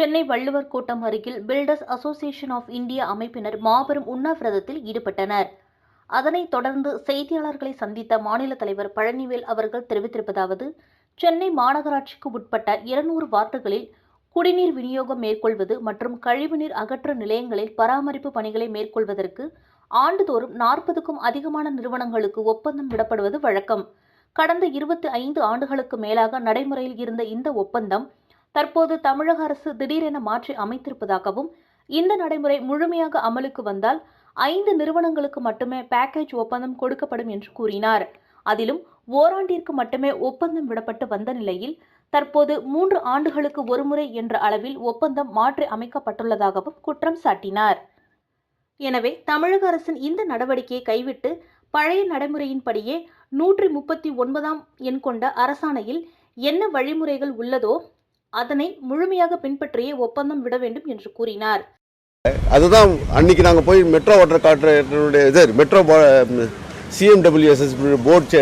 சென்னை வள்ளுவர் கோட்டம் அருகில் filters association of India அமைப்பினர் மாபெரும் உண்ணாவிரதத்தில் ஈடுபட்டனர். அதனைத் தொடர்ந்து செய்தியாளர்களை சந்தித்த மாநில தலைவர் பழனிவேல் அவர்கள் தெரிவித்திருப்பதாவது, சென்னை மாநகராட்சிக்கு உட்பட்ட 200 வார்டுகளில் குடிநீர் விநியோகம் மேற்கொள்வது மற்றும் கழிவுநீர் அகற்ற நிலையங்களில் பராமரிப்பு பணிகளை மேற்கொள்வதற்கு ஆண்டுதோறும் 40க்கும் அதிகமான நிறுவனங்களுக்கு ஒப்பந்தம் விடப்படுவது வழக்கம். கடந்த 25 ஆண்டுகளுக்கு மேலாக நடைமுறையில் இருந்த இந்த ஒப்பந்தம் தற்போது தமிழக அரசு திடீரென மாற்றி அமைத்திருப்பதாகவும், இந்த நடைமுறை முழுமையாக அமலுக்கு வந்தால் 5 நிறுவனங்களுக்கு மட்டுமே பேக்கேஜ் ஒப்பந்தம் கொடுக்கப்படும் என்று கூறினார். அதிலும் ஓராண்டிற்கு மட்டுமே ஒப்பந்தம் விடப்பட்டு வந்த நிலையில் தற்போது 3 ஆண்டுகளுக்கு ஒருமுறை என்ற அளவில் ஒப்பந்தம் மாற்றி அமைக்கப்பட்டுள்ளதாகவும் குற்றம் சாட்டினார். எனவே தமிழக அரசின் இந்த நடவடிக்கையை கைவிட்டு பழைய நடைமுறையின்படியே 139ஆம் எண் கொண்ட அரசாணையில் என்ன வழிமுறைகள் உள்ளதோ அதனை முழுமையாக பின்பற்றியே ஒப்பந்தம் விட வேண்டும் என்று கூறினார். அதுதான் அன்னைக்கு நாங்கள் போய் மெட்ரோ வாட்டர் கார்ப்பரேஷனுடைய மெட்ரோ சிஎம்டபிள்யூஎஸ்எஸ் போர்டு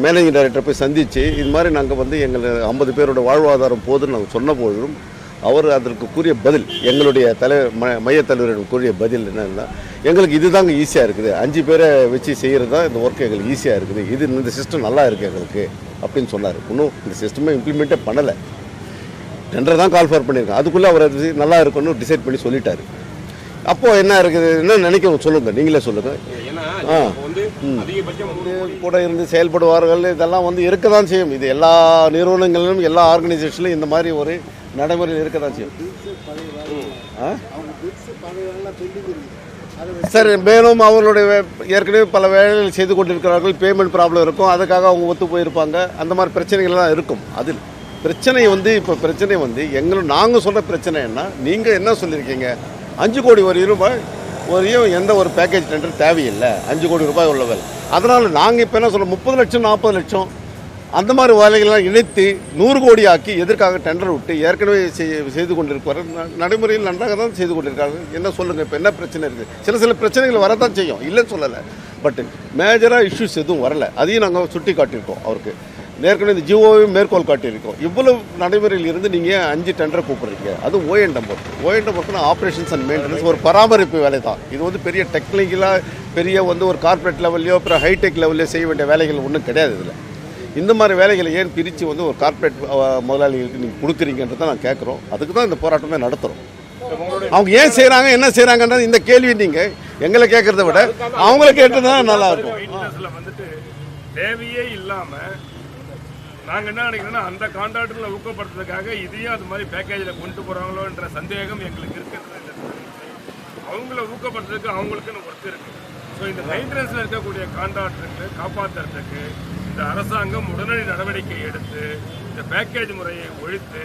மேனேஜிங் டைரக்டரை போய் சந்தித்து இது மாதிரி நாங்கள் வந்து எங்கள் 50 பேரோட வாழ்வாதாரம் போதுன்னு நாங்கள் சொன்ன போதும் அவர் அதற்கு கூறிய பதில், எங்களுடைய மையத் தலைவரிடம் கூறிய பதில் என்னன்னா, எங்களுக்கு இதுதாங்க ஈஸியாக இருக்குது, 5 பேரை வச்சு செய்கிறது தான் இந்த ஒர்க் எங்களுக்கு ஈஸியாக இருக்குது, இந்த சிஸ்டம் நல்லா இருக்குது எங்களுக்கு அப்படின்னு சொன்னார். இன்னும் இந்த சிஸ்டமே இம்ப்ளிமெண்ட்டே பண்ணலை, டெண்டர் தான் கால் ஃபார் பண்ணியிருக்கேன். அதுக்குள்ளே அவர் அது நல்லா இருக்குன்னு டிசைட் பண்ணி சொல்லிட்டார். அப்போது என்ன இருக்குது, என்ன நினைக்கணும் சொல்லுங்கள், நீங்களே சொல்லுங்கள். கூட இருந்து செயல்படுவார்கள், இதெல்லாம் வந்து இருக்க தான் செய்யும். இது எல்லா நிறுவனங்களிலும் எல்லா ஆர்கனைசேஷன்லையும் இந்த மாதிரி ஒரு நடைமுறையில் இருக்க தான் செய்யும். சார், மேலும் அவர்களுடைய ஏற்கனவே பல வேலைகள் செய்து கொண்டிருக்கிறார்கள், பேமெண்ட் ப்ராப்ளம் இருக்கும், அதுக்காக அவங்க ஒத்து போயிருப்பாங்க, அந்த மாதிரி பிரச்சனைகள்லாம் இருக்கும். அதில் பிரச்சனை வந்து இப்போ பிரச்சனை வந்து நாங்கள் சொல்கிற பிரச்சனை என்ன, நீங்கள் என்ன சொல்லியிருக்கீங்க, 5 கோடி வரையும் எந்த ஒரு பேக்கேஜ் டெண்டர் தேவையில்லை, 5 கோடி ரூபாய் உள்ள வேலை. அதனால் நாங்கள் இப்போ என்ன சொல்கிறோம், 30 லட்சம் 40 லட்சம் அந்த மாதிரி வேலைகள்லாம் இணைத்து 100 கோடி ஆக்கி எதற்காக டெண்டர் விட்டு ஏற்கனவே செய்து கொண்டிருப்பார். நடைமுறையில் நன்றாக தான் செய்து கொண்டிருக்காங்க. என்ன சொல்லுங்கள், இப்போ என்ன பிரச்சனை இருக்குது? சில பிரச்சனைகள் வரத்தான் செய்யும், இல்லைன்னு சொல்லலை. பட் மேஜராக இஷ்யூஸ் எதுவும் வரலை, அதையும் நாங்கள் சுட்டி காட்டியிருக்கோம். அவருக்கு ஏற்கனவே இந்த ஜிஓவையும் மேற்கோள் காட்டியிருக்கோம். இவ்வளவு நடைமுறையில் இருந்து நீங்கள் 5 டெண்டரை கூப்பிட்றீங்க, அது ஓஎன்டம் ஒர்க்னா ஆப்ரேஷன்ஸ் அண்ட் மெயின்டெனன்ஸ், ஒரு பராமரிப்பு வேலை தான். இது வந்து பெரிய டெக்னிக்கலாக பெரிய வந்து ஒரு கார்ப்பரேட் லெவல்லையோ அப்புறம் ஹைடெக் லெவல்லையோ செய்ய வேண்டிய வேலைகள் ஒன்றும் கிடையாது. இதில் இந்த மாதிரி வேலைகளை ஏன் பிரித்து வந்து ஒரு கார்ப்பரேட் முதலாளிகளுக்கு நீங்கள் கொடுக்குறீங்கன்றதை நான் கேட்குறோம். அதுக்கு தான் இந்த போராட்டமே நடத்துகிறோம். அவங்க ஏன் செய்கிறாங்க, என்ன செய்கிறாங்கன்றது இந்த கேள்வி நீங்கள் எங்களை கேட்குறத விட அவங்கள கேட்டு தான் நல்லாயிருக்கும். தேவையே இல்லாமல் நாங்கள் என்ன நினைக்கிறோன்னா, அந்த கான்ட்ராக்டர்களை ஊக்கப்படுத்துறதுக்காக இதையும் அது மாதிரி பேக்கேஜில் கொண்டு போகிறாங்களோன்ற சந்தேகம் எங்களுக்கு இருக்கிறது. அவங்கள ஊக்கப்படுத்துறதுக்கு அவங்களுக்குன்னு ஒர்க் இருக்குது. ஸோ இந்த மெயின்டெனன்ஸில் இருக்கக்கூடிய கான்ட்ராக்டருக்கு காப்பாற்றுறதுக்கு இந்த அரசாங்கம் உடனடி நடவடிக்கை எடுத்து இந்த பேக்கேஜ் முறையை ஒழித்து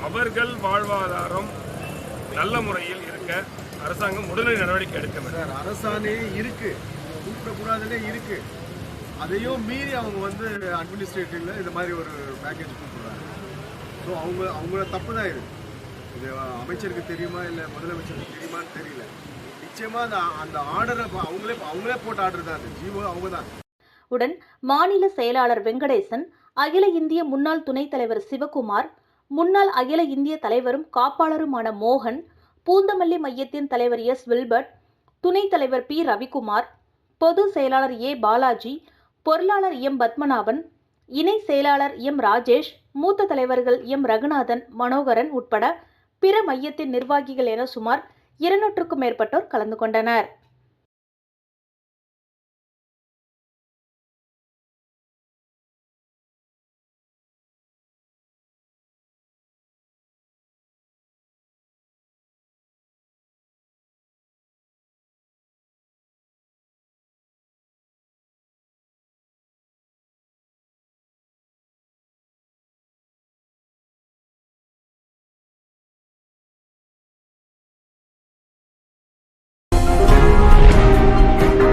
அவர்கள் வாழ்வாதாரம் நல்ல முறையில் இருக்க அரசாங்கம் உடனடி நடவடிக்கை எடுக்க வேண்டும். அரசாணை இருக்குது, கூப்பிடக்கூடாதுன்னே இருக்குது, அதையும் மீறி அவங்க வந்து அட்மினிஸ்ட்ரேட்டிவ்ல இந்த மாதிரி ஒரு பேக்கேஜ் கூப்பிடுறாங்க. ஸோ அவங்களோட தப்பு தான் இது அமைச்சருக்கு தெரியுமா இல்லை முதலமைச்சருக்கு தெரியுமான்னு தெரியல. நிச்சயமாக அந்த ஆர்டரை அவங்களே போட்ட ஆர்டர் தான், அது ஜிஓ அவங்க தான். உடன் மாநில செயலாளர் வெங்கடேசன், அகில இந்திய முன்னாள் துணைத் தலைவர் சிவகுமார், முன்னாள் அகில இந்திய தலைவரும் காப்பாளருமான மோகன், பூந்தமல்லி மையத்தின் தலைவர் எஸ் வில்பர்ட், துணைத் தலைவர் பி ரவிக்குமார், பொது செயலாளர் ஏ பாலாஜி, பொருளாளர் எம் பத்மநாபன், இணை செயலாளர் எம் ராஜேஷ், மூத்த தலைவர்கள் எம் ரகுநாதன், மனோகரன் உட்பட பிற மையத்தின் நிர்வாகிகள் என சுமார் 200க்கும் மேற்பட்டோர் கலந்து கொண்டனர்.